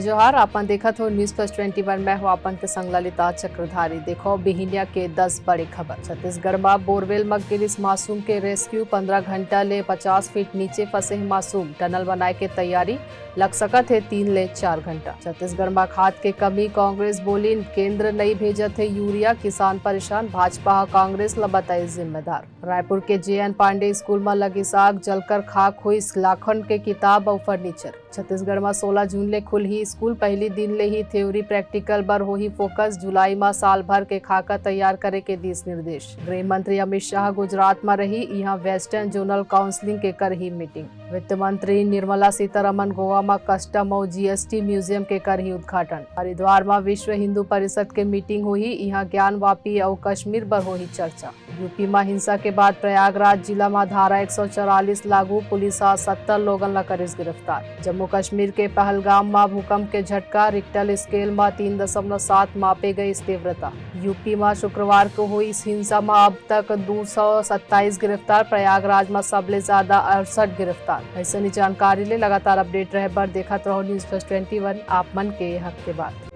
जोहार। आपन देखत हो न्यूज प्लस 21 में हो आपन के संग ललिता चक्रधारी। देखो बिहिनिया के 10 बड़े खबर। छत्तीसगढ़ में बोरवेल में गिरिस मासूम के रेस्क्यू। 15 घंटा ले 50 फीट नीचे फंसे हैं मासूम। टनल बनाए के तैयारी, लग सकत है 3 ले 4 घंटा। छत्तीसगढ़ में खाद के कमी, कांग्रेस बोली केंद्र नहीं भेजत है यूरिया। किसान परेशान, भाजपा कांग्रेस ला बताई जिम्मेदार। रायपुर के JN पांडे स्कूल में लगी आग, जलकर खाक हुई लाखन के किताब और फर्नीचर। छत्तीसगढ़ में 16 जून ले खुल ही स्कूल। पहली दिन ले ही थ्योरी प्रैक्टिकल पर हो ही फोकस। जुलाई में साल भर के खाका तैयार करे के दिस निर्देश। गृह मंत्री अमित शाह गुजरात में रही, यहाँ वेस्टर्न जोनल काउंसिलिंग के कर ही मीटिंग। वित्त मंत्री निर्मला सीतारमन गोवा में कस्टम और GST म्यूजियम के कर ही उद्घाटन। हरिद्वार में विश्व हिंदू परिषद के मीटिंग हुई, यहाँ ज्ञान वापी और कश्मीर पर हो ही चर्चा। यूपी में हिंसा के बाद प्रयागराज जिला में धारा 144 लागू। पुलिस 70 लोगन ला करिस गिरफ्तार। जम्मू कश्मीर के पहलगाम में भूकंप के झटका, रिक्टर स्केल में 3.7 मापे गई तीव्रता। यूपी में शुक्रवार को हुई इस हिंसा में अब तक 227 गिरफ्तार। प्रयागराज में सबले ज्यादा 68 गिरफ्तार। ऐसे जानकारी ले लगातार अपडेट रहे बर देखत रहो न्यूज प्लस 21 आप मन के हक के बाद।